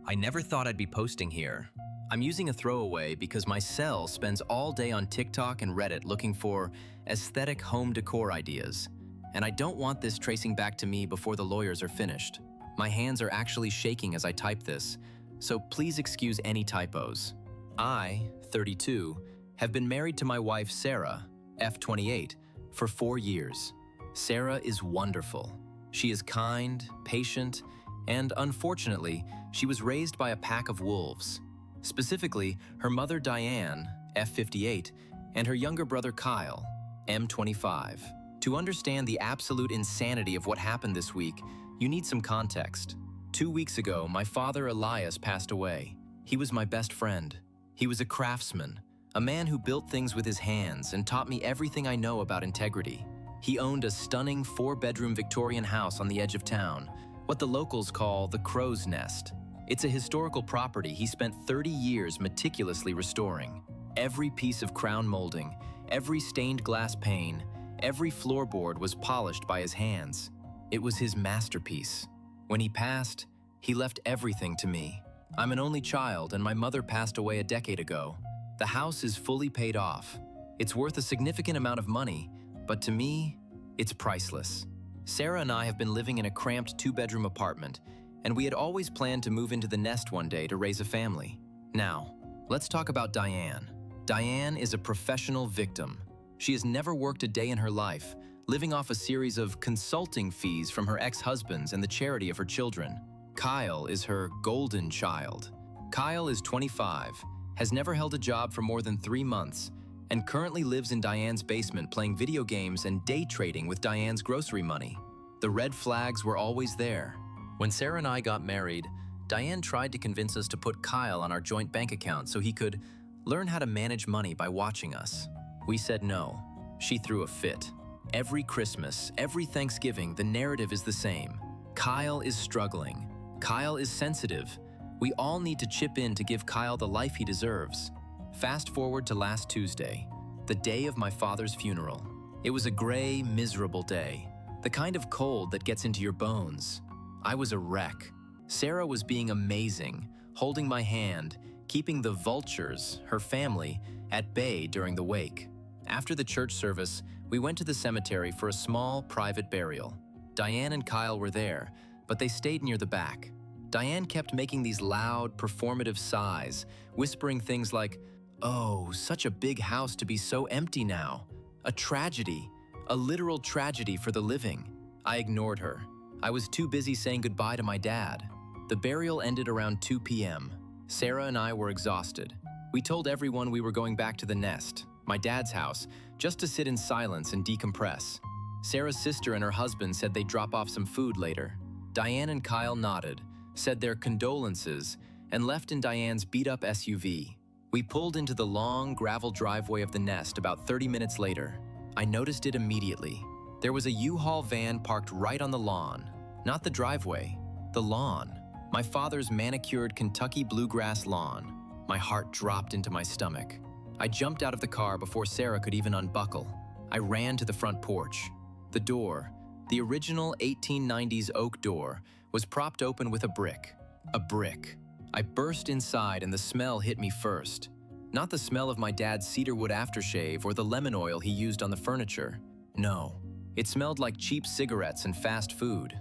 I never thought I'd be posting here. I'm using a throwaway because my cell spends all day on TikTok and Reddit looking for aesthetic home decor ideas. And I don't want this tracing back to me before the lawyers are finished. My hands are actually shaking as I type this, so please excuse any typos. I, 32, have been married to my wife Sarah, F28, for 4 years. Sarah is wonderful. She is kind, patient, and unfortunately, she was raised by a pack of wolves. Specifically, her mother Diane, F58, and her younger brother Kyle, M25. To understand the absolute insanity of what happened this week, you need some context. 2 weeks ago, my father Elias passed away. He was my best friend. He was a craftsman, a man who built things with his hands and taught me everything I know about integrity. He owned a stunning 4-bedroom Victorian house on the edge of town, what the locals call the Crow's Nest. It's a historical property he spent 30 years meticulously restoring. Every piece of crown molding, every stained glass pane, every floorboard was polished by his hands. It was his masterpiece. When he passed, he left everything to me. I'm an only child and my mother passed away a decade ago. The house is fully paid off. It's worth a significant amount of money, but to me, it's priceless. Sarah and I have been living in a cramped 2-bedroom apartment, and we had always planned to move into the nest one day to raise a family. Now, let's talk about Diane. Diane is a professional victim. She has never worked a day in her life, living off a series of consulting fees from her ex-husbands and the charity of her children. Kyle is her golden child. Kyle is 25, has never held a job for more than 3 months, and currently lives in Diane's basement playing video games and day trading with Diane's grocery money. The red flags were always there. When Sarah and I got married, Diane tried to convince us to put Kyle on our joint bank account so he could learn how to manage money by watching us. We said no. She threw a fit. Every Christmas, every Thanksgiving, the narrative is the same. Kyle is struggling. Kyle is sensitive. We all need to chip in to give Kyle the life he deserves. Fast forward to last Tuesday, the day of my father's funeral. It was a gray, miserable day, the kind of cold that gets into your bones. I was a wreck. Sarah was being amazing, holding my hand, keeping the vultures, her family, at bay during the wake. After the church service, we went to the cemetery for a small, private burial. Diane and Kyle were there, but they stayed near the back. Diane kept making these loud, performative sighs, whispering things like, "Oh, such a big house to be so empty now. A tragedy, a literal tragedy for the living." I ignored her. I was too busy saying goodbye to my dad. The burial ended around 2 p.m. Sarah and I were exhausted. We told everyone we were going back to the nest, my dad's house, just to sit in silence and decompress. Sarah's sister and her husband said they'd drop off some food later. Diane and Kyle nodded, said their condolences, and left in Diane's beat-up SUV. We pulled into the long, gravel driveway of the nest about 30 minutes later. I noticed it immediately. There was a U-Haul van parked right on the lawn. Not the driveway, the lawn. My father's manicured Kentucky bluegrass lawn. My heart dropped into my stomach. I jumped out of the car before Sarah could even unbuckle. I ran to the front porch. The door, the original 1890s oak door, was propped open with a brick. A brick. I burst inside and the smell hit me first. Not the smell of my dad's cedarwood aftershave or the lemon oil he used on the furniture. No, it smelled like cheap cigarettes and fast food.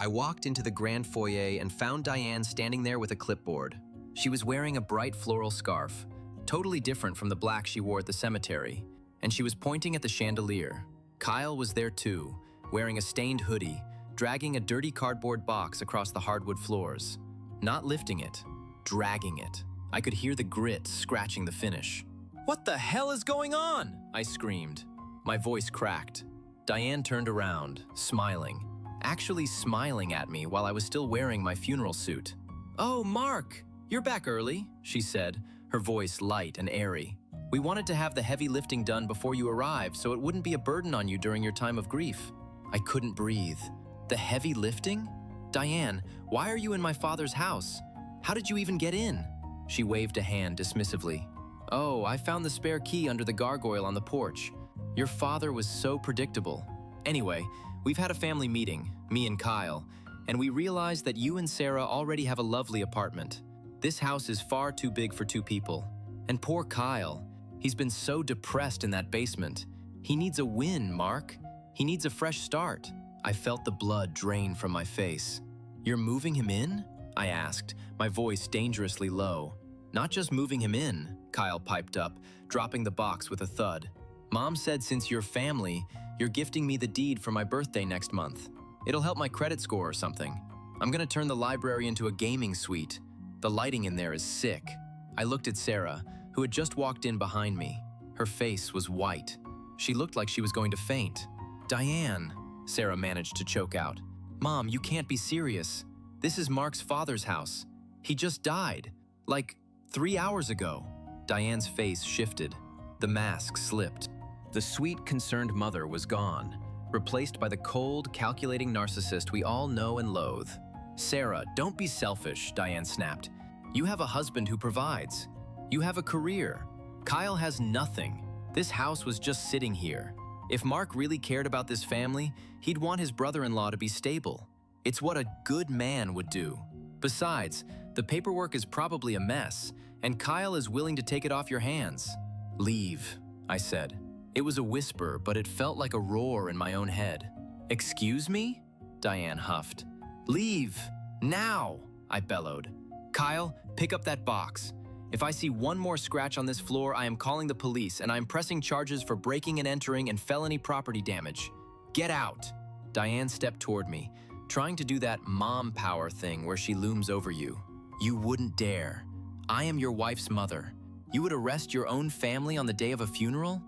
I walked into the grand foyer and found Diane standing there with a clipboard. She was wearing a bright floral scarf, totally different from the black she wore at the cemetery, and she was pointing at the chandelier. Kyle was there too, wearing a stained hoodie, dragging a dirty cardboard box across the hardwood floors. Not lifting it, dragging it. I could hear the grit scratching the finish. "What the hell is going on?" I screamed. My voice cracked. Diane turned around, smiling. Actually smiling at me while I was still wearing my funeral suit. "Oh, Mark, you're back early," she said, her voice light and airy. "We wanted to have the heavy lifting done before you arrived so it wouldn't be a burden on you during your time of grief." I couldn't breathe. The heavy lifting? "Diane, why are you in my father's house? How did you even get in?" She waved a hand dismissively. "Oh, I found the spare key under the gargoyle on the porch. Your father was so predictable. Anyway, we've had a family meeting, me and Kyle, and we realized that you and Sarah already have a lovely apartment. This house is far too big for 2 people. And poor Kyle, he's been so depressed in that basement. He needs a win, Mark. He needs a fresh start. I felt the blood drain from my face. You're moving him in? I asked, my voice dangerously low. Not just moving him in, Kyle piped up, dropping the box with a thud. Mom said since you're family, you're gifting me the deed for my birthday next month. It'll help my credit score or something. I'm gonna turn the library into a gaming suite. The lighting in there is sick. I looked at Sarah, who had just walked in behind me. Her face was white. She looked like she was going to faint. Diane, Sarah managed to choke out. Mom, you can't be serious. This is Mark's father's house. He just died, like 3 hours ago. Diane's face shifted. The mask slipped. The sweet, concerned mother was gone, replaced by the cold, calculating narcissist we all know and loathe. Sarah, don't be selfish, Diane snapped. You have a husband who provides. You have a career. Kyle has nothing. This house was just sitting here. If Mark really cared about this family, he'd want his brother-in-law to be stable. It's what a good man would do. Besides, the paperwork is probably a mess, and Kyle is willing to take it off your hands. Leave, I said. It was a whisper, but it felt like a roar in my own head. Excuse me? Diane huffed. Leave, now, I bellowed. Kyle, pick up that box. If I see one more scratch on this floor, I am calling the police, and I am pressing charges for breaking and entering and felony property damage. Get out. Diane stepped toward me, trying to do that mom power thing where she looms over you. You wouldn't dare. I am your wife's mother. You would arrest your own family on the day of a funeral?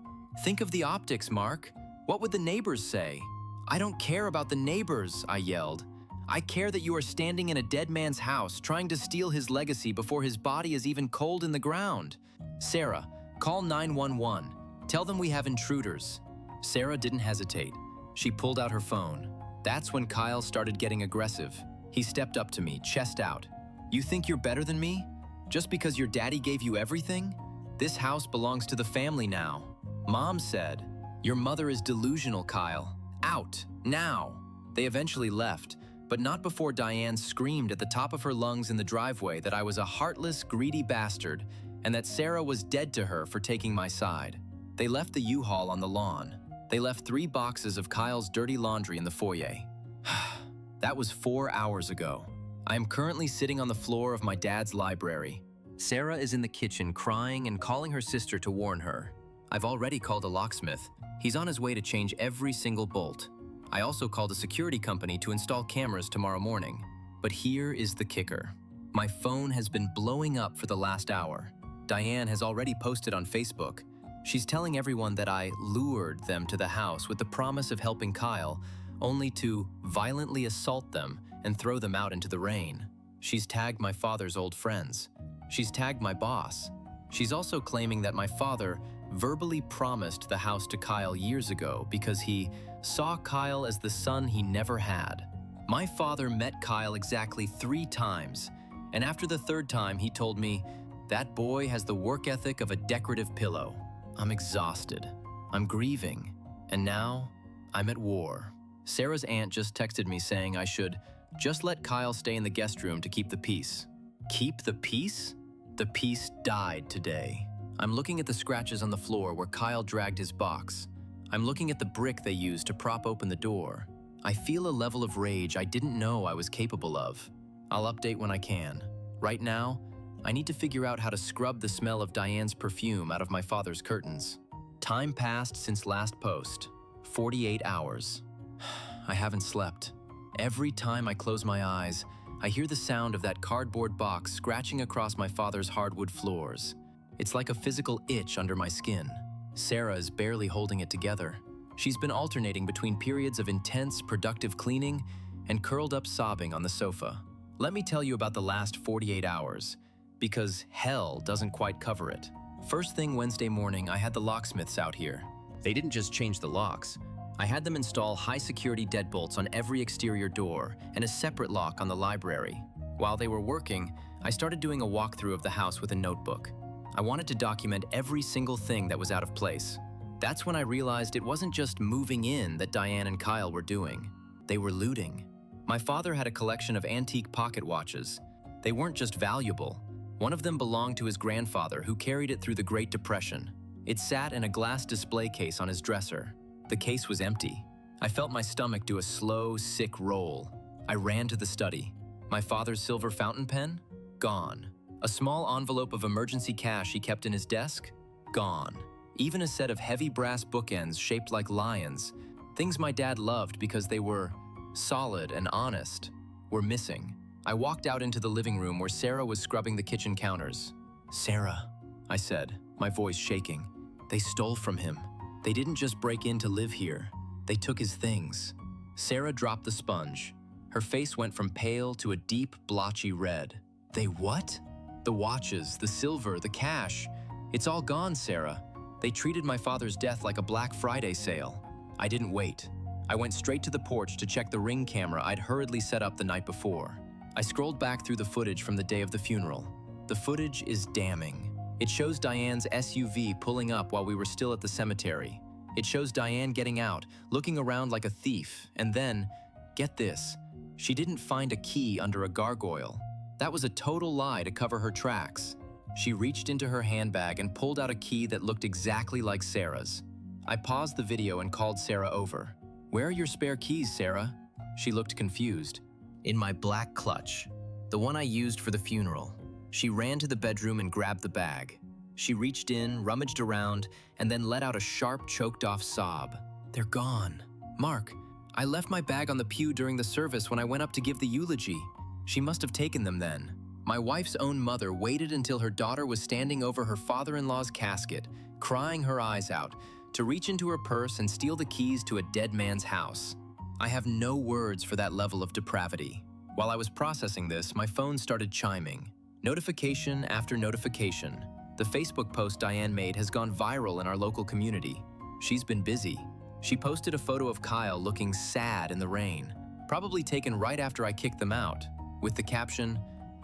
Think of the optics, Mark. What would the neighbors say? I don't care about the neighbors, I yelled. I care that you are standing in a dead man's house trying to steal his legacy before his body is even cold in the ground. Sarah, call 911. Tell them we have intruders. Sarah didn't hesitate. She pulled out her phone. That's when Kyle started getting aggressive. He stepped up to me, chest out. You think you're better than me? Just because your daddy gave you everything? This house belongs to the family now. Mom said, your mother is delusional, Kyle. Out, now. They eventually left, but not before Diane screamed at the top of her lungs in the driveway that I was a heartless, greedy bastard and that Sarah was dead to her for taking my side. They left the U-Haul on the lawn. They left 3 boxes of Kyle's dirty laundry in the foyer. That was 4 hours ago. I am currently sitting on the floor of my dad's library. Sarah is in the kitchen crying and calling her sister to warn her. I've already called a locksmith. He's on his way to change every single bolt. I also called a security company to install cameras tomorrow morning. But here is the kicker. My phone has been blowing up for the last hour. Diane has already posted on Facebook. She's telling everyone that I lured them to the house with the promise of helping Kyle, only to violently assault them and throw them out into the rain. She's tagged my father's old friends. She's tagged my boss. She's also claiming that my father verbally promised the house to Kyle years ago because he saw Kyle as the son he never had. My father met Kyle exactly 3 times, and after the 3rd time he told me, that boy has the work ethic of a decorative pillow. I'm exhausted. I'm grieving. And now, I'm at war. Sarah's aunt just texted me saying I should just let Kyle stay in the guest room to keep the peace. Keep the peace? The peace died today. I'm looking at the scratches on the floor where Kyle dragged his box. I'm looking at the brick they used to prop open the door. I feel a level of rage I didn't know I was capable of. I'll update when I can. Right now, I need to figure out how to scrub the smell of Diane's perfume out of my father's curtains. Time passed since last post. 48 hours. I haven't slept. Every time I close my eyes, I hear the sound of that cardboard box scratching across my father's hardwood floors. It's like a physical itch under my skin. Sarah is barely holding it together. She's been alternating between periods of intense, productive cleaning and curled up sobbing on the sofa. Let me tell you about the last 48 hours, because hell doesn't quite cover it. First thing Wednesday morning, I had the locksmiths out here. They didn't just change the locks. I had them install high-security deadbolts on every exterior door and a separate lock on the library. While they were working, I started doing a walkthrough of the house with a notebook. I wanted to document every single thing that was out of place. That's when I realized it wasn't just moving in that Diane and Kyle were doing. They were looting. My father had a collection of antique pocket watches. They weren't just valuable. One of them belonged to his grandfather, who carried it through the Great Depression. It sat in a glass display case on his dresser. The case was empty. I felt my stomach do a slow, sick roll. I ran to the study. My father's silver fountain pen? Gone. A small envelope of emergency cash he kept in his desk? Gone. Even a set of heavy brass bookends shaped like lions, things my dad loved because they were solid and honest, were missing. I walked out into the living room where Sarah was scrubbing the kitchen counters. "Sarah," I said, my voice shaking. "They stole from him. They didn't just break in to live here. They took his things." Sarah dropped the sponge. Her face went from pale to a deep, blotchy red. "They what?" "The watches, the silver, the cash. It's all gone, Sarah. They treated my father's death like a Black Friday sale." I didn't wait. I went straight to the porch to check the Ring camera I'd hurriedly set up the night before. I scrolled back through the footage from the day of the funeral. The footage is damning. It shows Diane's SUV pulling up while we were still at the cemetery. It shows Diane getting out, looking around like a thief, and then, get this, she didn't find a key under a gargoyle. That was a total lie to cover her tracks. She reached into her handbag and pulled out a key that looked exactly like Sarah's. I paused the video and called Sarah over. "Where are your spare keys, Sarah?" She looked confused. "In my black clutch, the one I used for the funeral." She ran to the bedroom and grabbed the bag. She reached in, rummaged around, and then let out a sharp, choked-off sob. "They're gone. Mark, I left my bag on the pew during the service when I went up to give the eulogy. She must have taken them then." My wife's own mother waited until her daughter was standing over her father-in-law's casket, crying her eyes out, to reach into her purse and steal the keys to a dead man's house. I have no words for that level of depravity. While I was processing this, my phone started chiming. Notification after notification. The Facebook post Diane made has gone viral in our local community. She's been busy. She posted a photo of Kyle looking sad in the rain, probably taken right after I kicked them out, with the caption,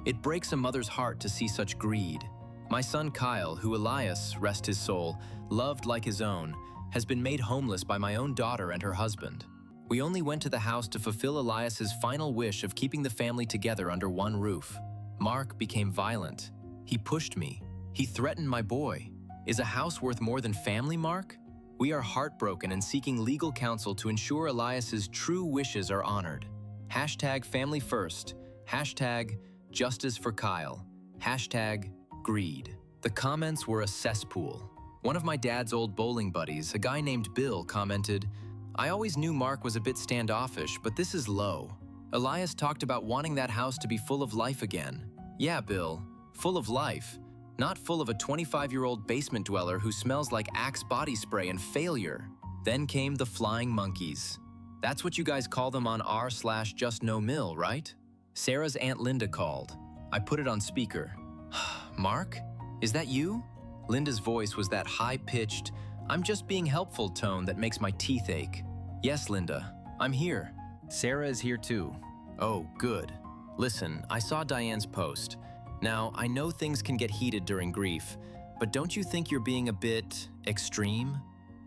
"It breaks a mother's heart to see such greed." My son Kyle, who Elias, rest his soul, loved like his own, has been made homeless by my own daughter and her husband. We only went to the house to fulfill Elias's final wish of keeping the family together under one roof. Mark became violent. He pushed me. He threatened my boy. Is a house worth more than family, Mark? We are heartbroken and seeking legal counsel to ensure Elias's true wishes are honored. Hashtag family first. Hashtag justice for Kyle. Hashtag greed. The comments were a cesspool. One of my dad's old bowling buddies, a guy named Bill, commented, "I always knew Mark was a bit standoffish, but this is low. Elias talked about wanting that house to be full of life again. Yeah, Bill, full of life. Not full of a 25-year-old basement dweller who smells like Axe body spray and failure." Then came the flying monkeys. That's what you guys call them on r/JustNoMill, right? Sarah's Aunt Linda called. I put it on speaker. "Mark, is that you?" Linda's voice was that high-pitched, "I'm just being helpful" tone that makes my teeth ache. "Yes, Linda, I'm here." "Sarah is here too." "Oh, good. Listen, I saw Diane's post. Now, I know things can get heated during grief, but don't you think you're being a bit extreme?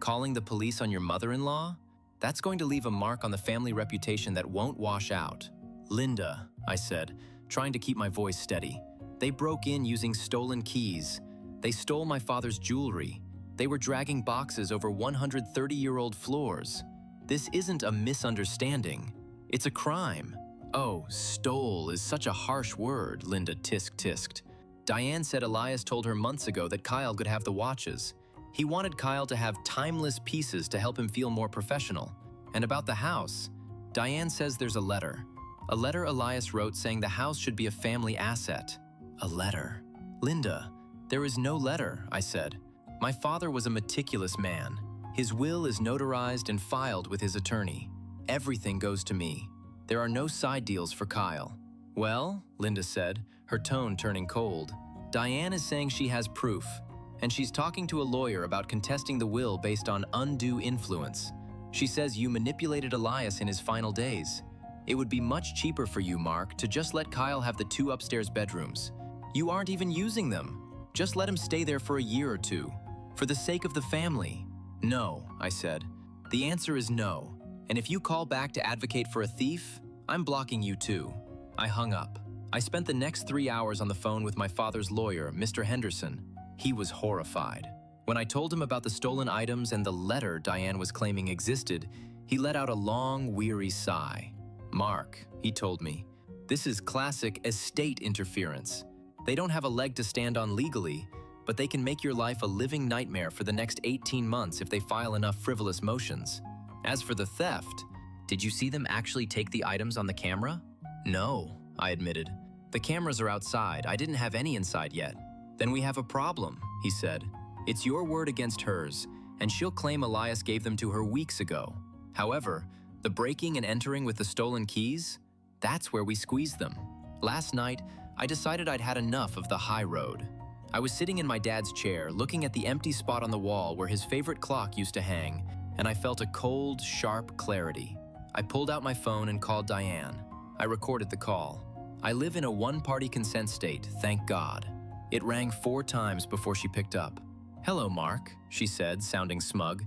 Calling the police on your mother-in-law? That's going to leave a mark on the family reputation that won't wash out." "Linda," I said, trying to keep my voice steady. "They broke in using stolen keys. They stole my father's jewelry. They were dragging boxes over 130-year-old floors. This isn't a misunderstanding. It's a crime." "Oh, stole is such a harsh word," Linda tisk-tisked. "Diane said Elias told her months ago that Kyle could have the watches. He wanted Kyle to have timeless pieces to help him feel more professional. And about the house, Diane says there's a letter. A letter Elias wrote saying the house should be a family asset." "A letter?" "Linda, there is no letter," I said. "My father was a meticulous man. His will is notarized and filed with his attorney. Everything goes to me. There are no side deals for Kyle." "Well," Linda said, her tone turning cold, "Diane is saying she has proof, and she's talking to a lawyer about contesting the will based on undue influence. She says you manipulated Elias in his final days. It would be much cheaper for you, Mark, to just let Kyle have the 2 upstairs bedrooms. You aren't even using them. Just let him stay there for a year or 2, for the sake of the family." "No," I said. "The answer is no. And if you call back to advocate for a thief, I'm blocking you too." I hung up. I spent the next 3 hours on the phone with my father's lawyer, Mr. Henderson. He was horrified. When I told him about the stolen items and the letter Diane was claiming existed, he let out a long, weary sigh. "Mark," he told me, "this is classic estate interference. They don't have a leg to stand on legally, but they can make your life a living nightmare for the next 18 months if they file enough frivolous motions. As for the theft, did you see them actually take the items on the camera?" "No," I admitted. "The cameras are outside. I didn't have any inside yet." "Then we have a problem," he said. "It's your word against hers, and she'll claim Elias gave them to her weeks ago. However, the breaking and entering with the stolen keys, that's where we squeezed them. Last night, I decided I'd had enough of the high road. I was sitting in my dad's chair, looking at the empty spot on the wall where his favorite clock used to hang, and I felt a cold, sharp clarity. I pulled out my phone and called Diane. I recorded the call. I live in a one-party consent state, thank God. It rang 4 times before she picked up. "Hello, Mark," she said, sounding smug.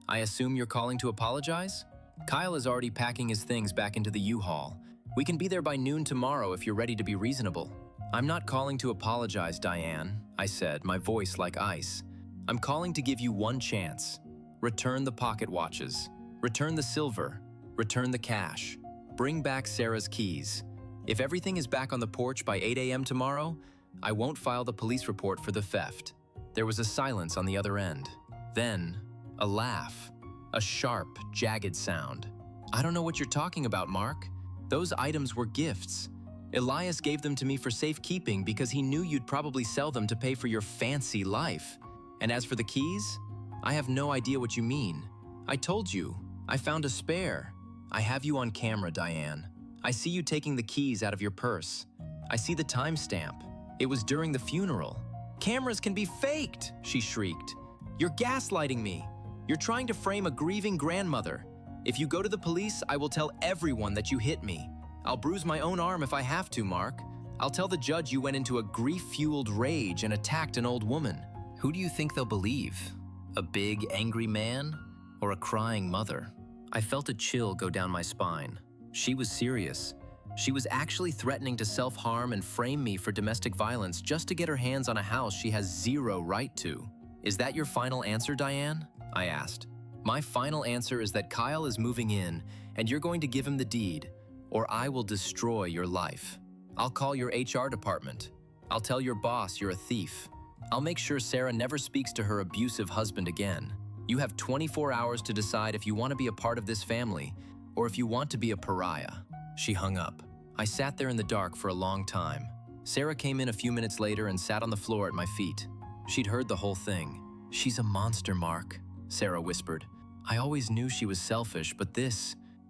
"I assume you're calling to apologize? Kyle is already packing his things back into the U-Haul. We can be there by noon tomorrow if you're ready to be reasonable." "I'm not calling to apologize, Diane," I said, my voice like ice. "I'm calling to give you one chance. Return the pocket watches. Return the silver. Return the cash. Bring back Sarah's keys. If everything is back on the porch by 8 a.m. tomorrow, I won't file the police report for the theft." There was a silence on the other end. Then, a laugh. A sharp, jagged sound. "I don't know what you're talking about, Mark. Those items were gifts. Elias gave them to me for safekeeping because he knew you'd probably sell them to pay for your fancy life. And as for the keys, I have no idea what you mean. I told you, I found a spare. I have you on camera, Diane. I see you taking the keys out of your purse. I see the timestamp. It was during the funeral." "Cameras can be faked," she shrieked. "You're gaslighting me. You're trying to frame a grieving grandmother. If you go to the police, I will tell everyone that you hit me. I'll bruise my own arm if I have to, Mark. I'll tell the judge you went into a grief-fueled rage and attacked an old woman." Who do you think they'll believe? A big, angry man or a crying mother? I felt a chill go down my spine. She was serious. She was actually threatening to self-harm and frame me for domestic violence just to get her hands on a house she has zero right to. "Is that your final answer, Diane?" I asked. "My final answer is that Kyle is moving in and you're going to give him the deed, or I will destroy your life. I'll call your HR department. I'll tell your boss you're a thief. I'll make sure Sarah never speaks to her abusive husband again. You have 24 hours to decide if you want to be a part of this family or if you want to be a pariah." She hung up. I sat there in the dark for a long time. Sarah came in a few minutes later and sat on the floor at my feet. She'd heard the whole thing. "She's a monster, Mark," Sarah whispered. "I always knew she was selfish, but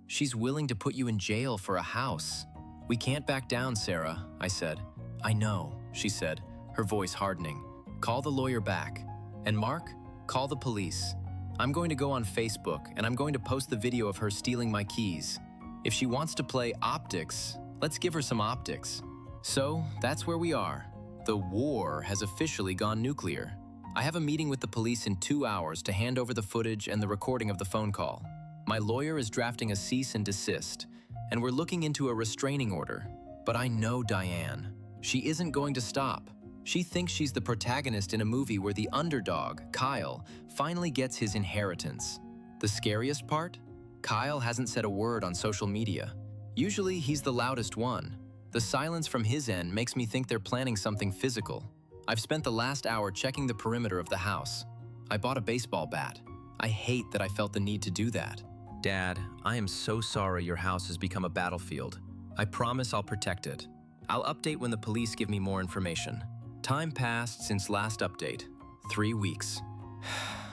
she's willing to put you in jail for a house." "We can't back down, Sarah," I said. "I know," she said, her voice hardening. "Call the lawyer back. And Mark, call the police. I'm going to go on Facebook and I'm going to post the video of her stealing my keys. If she wants to play optics, let's give her some optics." So that's where we are. The war has officially gone nuclear. I have a meeting with the police in 2 hours to hand over the footage and the recording of the phone call. My lawyer is drafting a cease and desist, and we're looking into a restraining order. But I know Diane. She isn't going to stop. She thinks she's the protagonist in a movie where the underdog, Kyle, finally gets his inheritance. The scariest part? Kyle hasn't said a word on social media. Usually, he's the loudest one. The silence from his end makes me think they're planning something physical. I've spent the last hour checking the perimeter of the house. I bought a baseball bat. I hate that I felt the need to do that. "Dad, I am so sorry your house has become a battlefield. I promise I'll protect it. I'll update when the police give me more information." Time passed since last update. 3 weeks.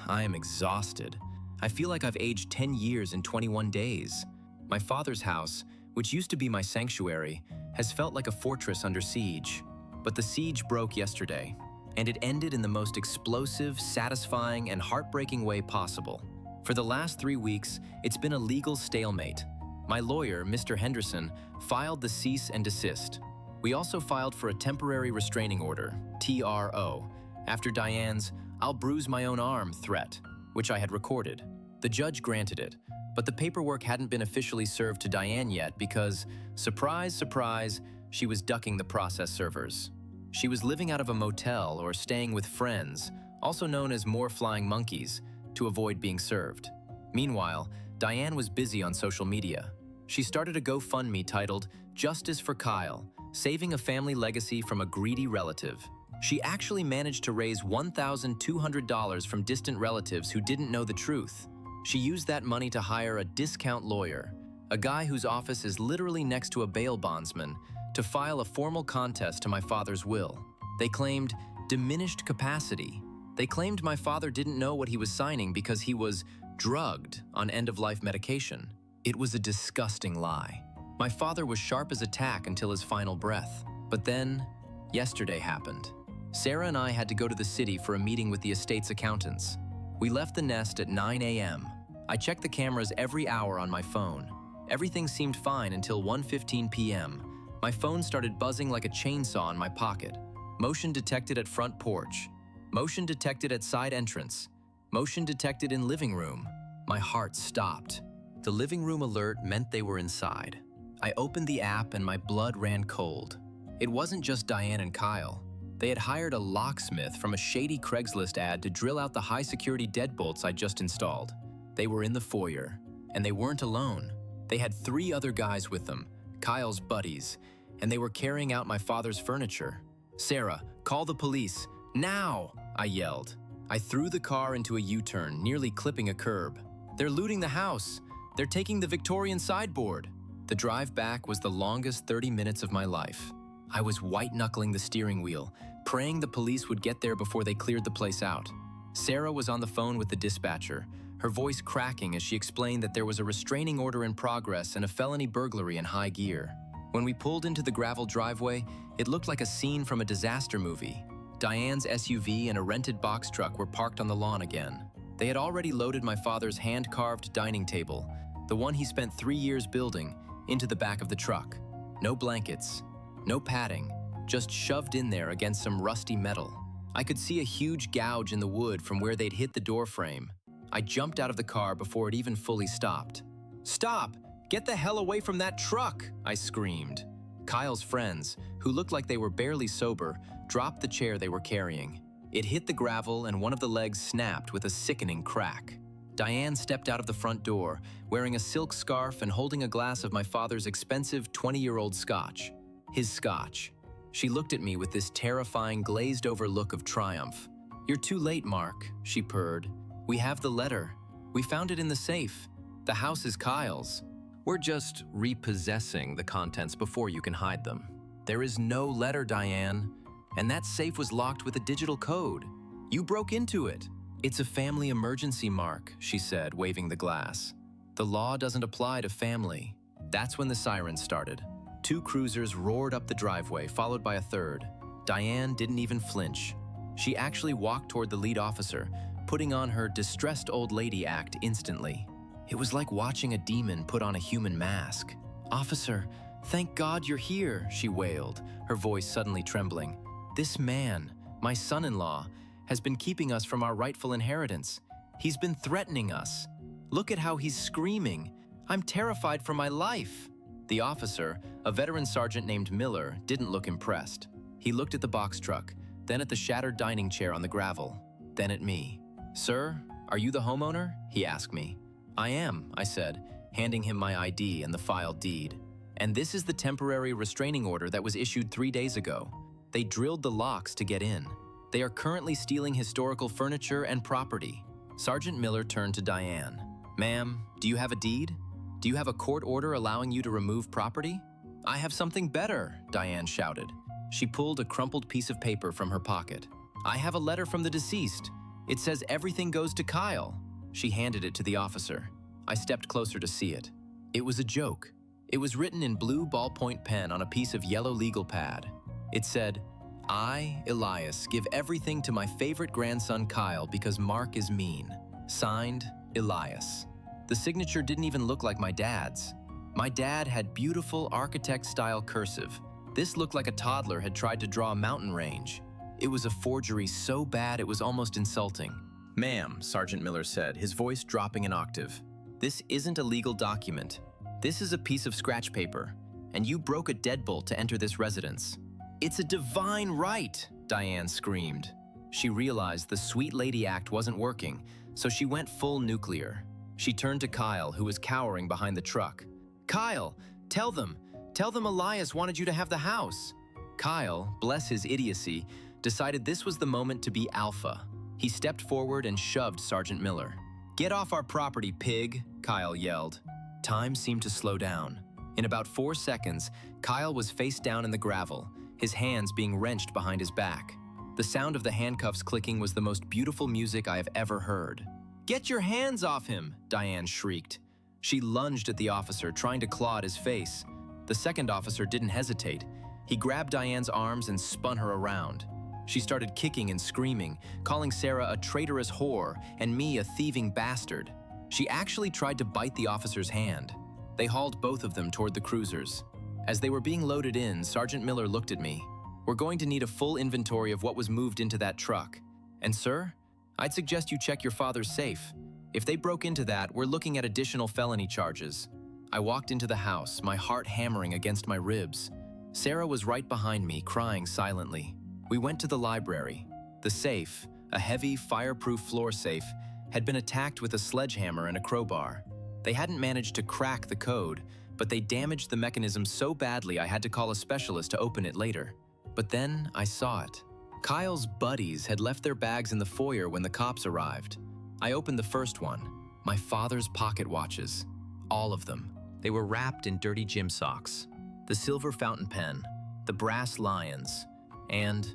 I am exhausted. I feel like I've aged 10 years in 21 days. My father's house, which used to be my sanctuary, has felt like a fortress under siege. But the siege broke yesterday, and it ended in the most explosive, satisfying, and heartbreaking way possible. For the last 3 weeks, it's been a legal stalemate. My lawyer, Mr. Henderson, filed the cease and desist. We also filed for a temporary restraining order, TRO, after Diane's "I'll bruise my own arm" threat, which I had recorded. The judge granted it, but the paperwork hadn't been officially served to Diane yet because, surprise, surprise, she was ducking the process servers. She was living out of a motel or staying with friends, also known as more flying monkeys, to avoid being served. Meanwhile, Diane was busy on social media. She started a GoFundMe titled Justice for Kyle, saving a family legacy from a greedy relative. She actually managed to raise $1,200 from distant relatives who didn't know the truth. She used that money to hire a discount lawyer, a guy whose office is literally next to a bail bondsman, to file a formal contest to my father's will. They claimed diminished capacity. They claimed my father didn't know what he was signing because he was drugged on end-of-life medication. It was a disgusting lie. My father was sharp as a tack until his final breath. But then, yesterday happened. Sarah and I had to go to the city for a meeting with the estate's accountants. We left the nest at 9 a.m. I checked the cameras every hour on my phone. Everything seemed fine until 1:15 p.m. My phone started buzzing like a chainsaw in my pocket. Motion detected at front porch. Motion detected at side entrance. Motion detected in living room. My heart stopped. The living room alert meant they were inside. I opened the app and my blood ran cold. It wasn't just Diane and Kyle. They had hired a locksmith from a shady Craigslist ad to drill out the high-security deadbolts I just installed. They were in the foyer, and they weren't alone. They had 3 other guys with them, Kyle's buddies, and they were carrying out my father's furniture. "Sarah, call the police, now!" I yelled. I threw the car into a U-turn, nearly clipping a curb. "They're looting the house. They're taking the Victorian sideboard." The drive back was the longest 30 minutes of my life. I was white-knuckling the steering wheel, praying the police would get there before they cleared the place out. Sarah was on the phone with the dispatcher, her voice cracking as she explained that there was a restraining order in progress and a felony burglary in high gear. When we pulled into the gravel driveway, it looked like a scene from a disaster movie. Diane's SUV and a rented box truck were parked on the lawn again. They had already loaded my father's hand-carved dining table, the one he spent 3 years building, into the back of the truck. No blankets, no padding, just shoved in there against some rusty metal. I could see a huge gouge in the wood from where they'd hit the door frame. I jumped out of the car before it even fully stopped. "Stop! Get the hell away from that truck!" I screamed. Kyle's friends, who looked like they were barely sober, dropped the chair they were carrying. It hit the gravel and one of the legs snapped with a sickening crack. Diane stepped out of the front door, wearing a silk scarf and holding a glass of my father's expensive 20-year-old scotch. His scotch. She looked at me with this terrifying glazed-over look of triumph. "You're too late, Mark," she purred. "We have the letter. We found it in the safe. The house is Kyle's. We're just repossessing the contents before you can hide them. There is no letter, Diane, and that safe was locked with a digital code. You broke into it. It's a family emergency, Mark," she said, waving the glass. "The law doesn't apply to family." That's when the sirens started. 2 cruisers roared up the driveway, followed by a third. Diane didn't even flinch. She actually walked toward the lead officer, putting on her distressed old lady act instantly. It was like watching a demon put on a human mask. "Officer, thank God you're here," she wailed, her voice suddenly trembling. "This man, my son-in-law, has been keeping us from our rightful inheritance. He's been threatening us. Look at how he's screaming. I'm terrified for my life." The officer, a veteran sergeant named Miller, didn't look impressed. He looked at the box truck, then at the shattered dining chair on the gravel, then at me. "Sir, are you the homeowner?" he asked me. "I am," I said, handing him my ID and the filed deed. "And this is the temporary restraining order that was issued 3 days ago. They drilled the locks to get in. They are currently stealing historical furniture and property." Sergeant Miller turned to Diane. "Ma'am, do you have a deed? Do you have a court order allowing you to remove property?" "I have something better," Diane shouted. She pulled a crumpled piece of paper from her pocket. "I have a letter from the deceased. It says everything goes to Kyle." She handed it to the officer. I stepped closer to see it. It was a joke. It was written in blue ballpoint pen on a piece of yellow legal pad. It said, "I, Elias, give everything to my favorite grandson Kyle because Mark is mean. Signed, Elias." The signature didn't even look like my dad's. My dad had beautiful architect-style cursive. This looked like a toddler had tried to draw a mountain range. It was a forgery so bad it was almost insulting. Ma'am, Sergeant Miller said, his voice dropping an octave. This isn't a legal document. This is a piece of scratch paper, and you broke a deadbolt to enter this residence. It's a divine right, Diane screamed. She realized the Sweet Lady Act wasn't working, so she went full nuclear. She turned to Kyle, who was cowering behind the truck. Kyle, tell them Elias wanted you to have the house. Kyle, bless his idiocy, decided this was the moment to be alpha. He stepped forward and shoved Sergeant Miller. Get off our property, pig, Kyle yelled. Time seemed to slow down. In about 4 seconds, Kyle was face down in the gravel, his hands being wrenched behind his back. The sound of the handcuffs clicking was the most beautiful music I have ever heard. Get your hands off him, Diane shrieked. She lunged at the officer, trying to claw at his face. The second officer didn't hesitate. He grabbed Diane's arms and spun her around. She started kicking and screaming, calling Sarah a traitorous whore and me a thieving bastard. She actually tried to bite the officer's hand. They hauled both of them toward the cruisers. As they were being loaded in, Sergeant Miller looked at me. We're going to need a full inventory of what was moved into that truck. And sir, I'd suggest you check your father's safe. If they broke into that, we're looking at additional felony charges. I walked into the house, my heart hammering against my ribs. Sarah was right behind me, crying silently. We went to the library. The safe, a heavy, fireproof floor safe, had been attacked with a sledgehammer and a crowbar. They hadn't managed to crack the code, but they damaged the mechanism so badly I had to call a specialist to open it later. But then I saw it. Kyle's buddies had left their bags in the foyer when the cops arrived. I opened the first one, my father's pocket watches. All of them. They were wrapped in dirty gym socks. The silver fountain pen, the brass lions, and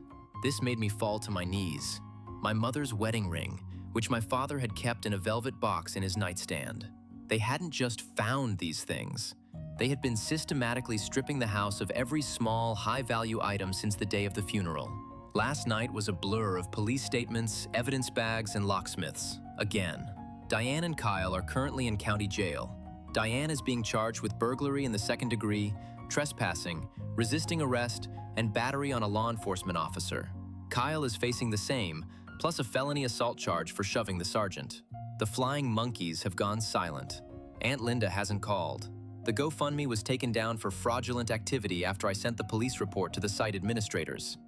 this made me fall to my knees. My mother's wedding ring, which my father had kept in a velvet box in his nightstand. They hadn't just found these things. They had been systematically stripping the house of every small, high-value item since the day of the funeral. Last night was a blur of police statements, evidence bags, and locksmiths. Again. Diane and Kyle are currently in county jail. Diane is being charged with burglary in the second degree, trespassing, resisting arrest, and battery on a law enforcement officer. Kyle is facing the same, plus a felony assault charge for shoving the sergeant. The flying monkeys have gone silent. Aunt Linda hasn't called. The GoFundMe was taken down for fraudulent activity after I sent the police report to the site administrators.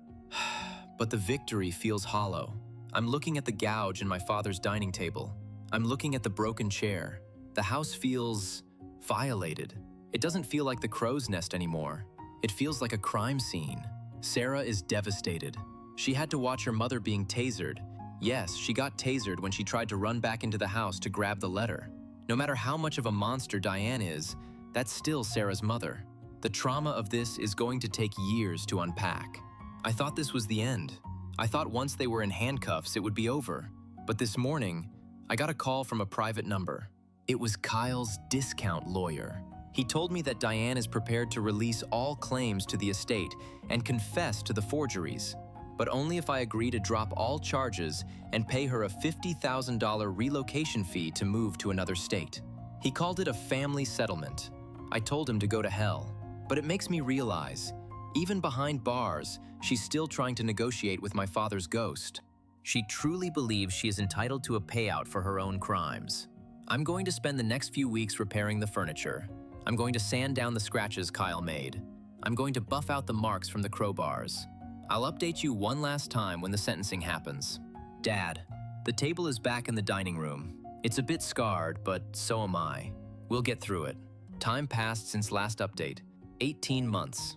But the victory feels hollow. I'm looking at the gouge in my father's dining table. I'm looking at the broken chair. The house feels violated. It doesn't feel like the crow's nest anymore. It feels like a crime scene. Sarah is devastated. She had to watch her mother being tasered. Yes, she got tasered when she tried to run back into the house to grab the letter. No matter how much of a monster Diane is, that's still Sarah's mother. The trauma of this is going to take years to unpack. I thought this was the end. I thought once they were in handcuffs, it would be over. But this morning, I got a call from a private number. It was Kyle's discount lawyer. He told me that Diane is prepared to release all claims to the estate and confess to the forgeries, but only if I agree to drop all charges and pay her a $50,000 relocation fee to move to another state. He called it a family settlement. I told him to go to hell, but it makes me realize, even behind bars, she's still trying to negotiate with my father's ghost. She truly believes she is entitled to a payout for her own crimes. I'm going to spend the next few weeks repairing the furniture. I'm going to sand down the scratches Kyle made. I'm going to buff out the marks from the crowbars. I'll update you one last time when the sentencing happens. Dad, the table is back in the dining room. It's a bit scarred, but so am I. We'll get through it. Time passed since last update. 18 months.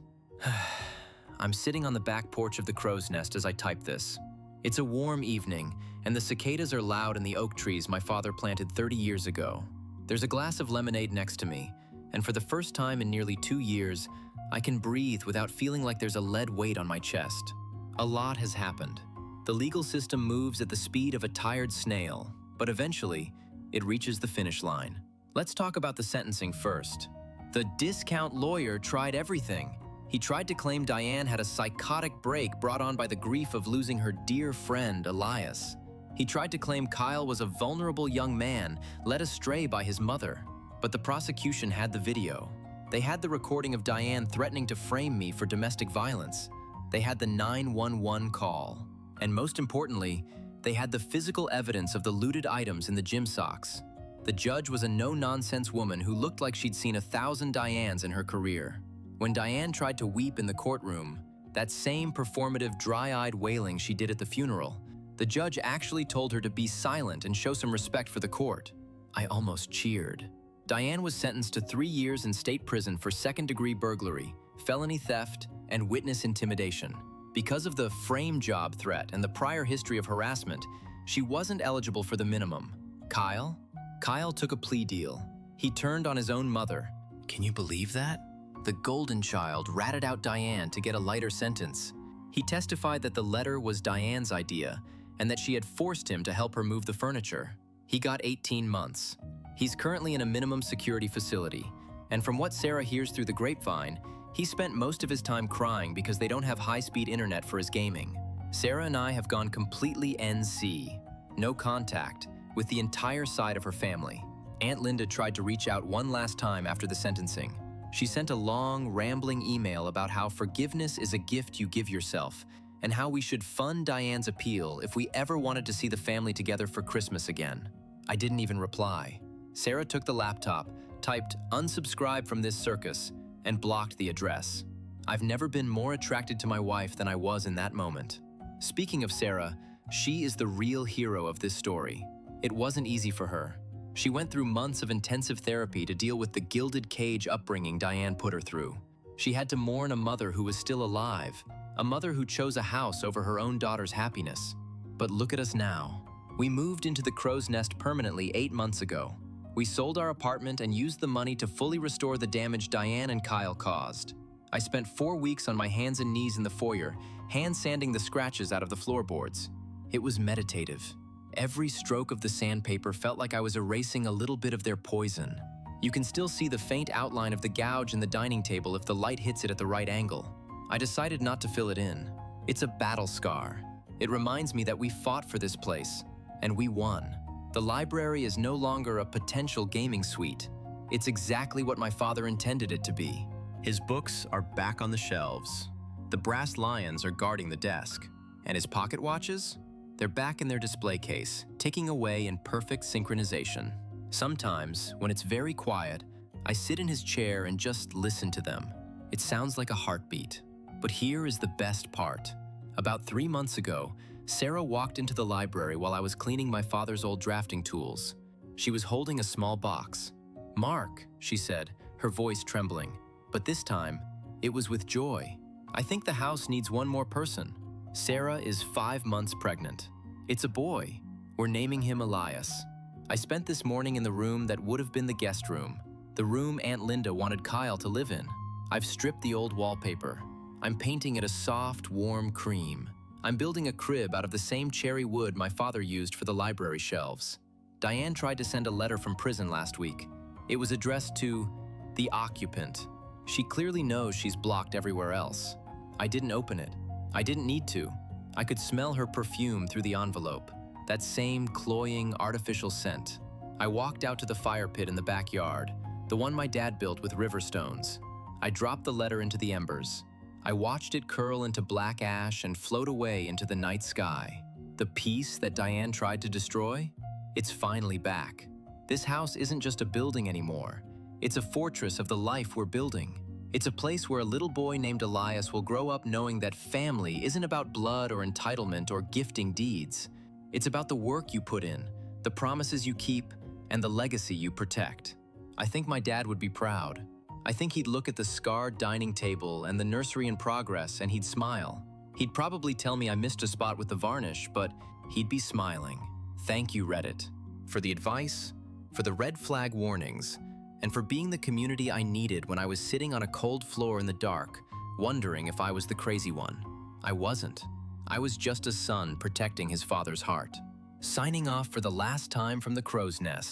I'm sitting on the back porch of the crow's nest as I type this. It's a warm evening, and the cicadas are loud in the oak trees my father planted 30 years ago. There's a glass of lemonade next to me, and for the first time in nearly 2 years, I can breathe without feeling like there's a lead weight on my chest. A lot has happened. The legal system moves at the speed of a tired snail, but eventually, it reaches the finish line. Let's talk about the sentencing first. The discount lawyer tried everything. He tried to claim Diane had a psychotic break brought on by the grief of losing her dear friend, Elias. He tried to claim Kyle was a vulnerable young man led astray by his mother. But the prosecution had the video. They had the recording of Diane threatening to frame me for domestic violence. They had the 911 call. And most importantly, They had the physical evidence of the looted items in the gym socks. The judge was a no-nonsense woman who looked like she'd seen 1,000 Dianes in her career. When Diane tried to weep in the courtroom, that same performative dry-eyed wailing she did at the funeral, the judge actually told her to be silent and show some respect for the court. I almost cheered. Diane was sentenced to 3 years in state prison for second-degree burglary, felony theft, and witness intimidation. Because of the frame job threat and the prior history of harassment, she wasn't eligible for the minimum. Kyle? Kyle took a plea deal. He turned on his own mother. Can you believe that? The golden child ratted out Diane to get a lighter sentence. He testified that the letter was Diane's idea and that she had forced him to help her move the furniture. He got 18 months. He's currently in a minimum security facility, and from what Sarah hears through the grapevine, he spent most of his time crying because they don't have high-speed internet for his gaming. Sarah and I have gone completely NC, no contact, with the entire side of her family. Aunt Linda tried to reach out one last time after the sentencing. She sent a long, rambling email about how forgiveness is a gift you give yourself, and how we should fund Diane's appeal if we ever wanted to see the family together for Christmas again. I didn't even reply. Sarah took the laptop, typed "unsubscribe from this circus," and blocked the address. I've never been more attracted to my wife than I was in that moment. Speaking of Sarah, she is the real hero of this story. It wasn't easy for her. She went through months of intensive therapy to deal with the gilded cage upbringing Diane put her through. She had to mourn a mother who was still alive, a mother who chose a house over her own daughter's happiness. But look at us now. We moved into the crow's nest permanently 8 months ago. We sold our apartment and used the money to fully restore the damage Diane and Kyle caused. I spent 4 weeks on my hands and knees in the foyer, hand sanding the scratches out of the floorboards. It was meditative. Every stroke of the sandpaper felt like I was erasing a little bit of their poison. You can still see the faint outline of the gouge in the dining table if the light hits it at the right angle. I decided not to fill it in. It's a battle scar. It reminds me that we fought for this place, and we won. The library is no longer a potential gaming suite. It's exactly what my father intended it to be. His books are back on the shelves. The brass lions are guarding the desk. And his pocket watches? They're back in their display case, ticking away in perfect synchronization. Sometimes, when it's very quiet, I sit in his chair and just listen to them. It sounds like a heartbeat. But here is the best part. About 3 months ago, Sarah walked into the library while I was cleaning my father's old drafting tools. She was holding a small box. "Mark," she said, her voice trembling. But this time, it was with joy. "I think the house needs one more person." Sarah is 5 months pregnant. It's a boy. We're naming him Elias. I spent this morning in the room that would have been the guest room, the room Aunt Linda wanted Kyle to live in. I've stripped the old wallpaper. I'm painting it a soft, warm cream. I'm building a crib out of the same cherry wood my father used for the library shelves. Diane tried to send a letter from prison last week. It was addressed to the occupant. She clearly knows she's blocked everywhere else. I didn't open it. I didn't need to. I could smell her perfume through the envelope, that same cloying, artificial scent. I walked out to the fire pit in the backyard, the one my dad built with river stones. I dropped the letter into the embers. I watched it curl into black ash and float away into the night sky. The peace that Diane tried to destroy? It's finally back. This house isn't just a building anymore. It's a fortress of the life we're building. It's a place where a little boy named Elias will grow up knowing that family isn't about blood or entitlement or gifting deeds. It's about the work you put in, the promises you keep, and the legacy you protect. I think my dad would be proud. I think he'd look at the scarred dining table and the nursery in progress and he'd smile. He'd probably tell me I missed a spot with the varnish, but he'd be smiling. Thank you, Reddit, for the advice, for the red flag warnings, and for being the community I needed when I was sitting on a cold floor in the dark, wondering if I was the crazy one. I wasn't. I was just a son protecting his father's heart. Signing off for the last time from the crow's nest.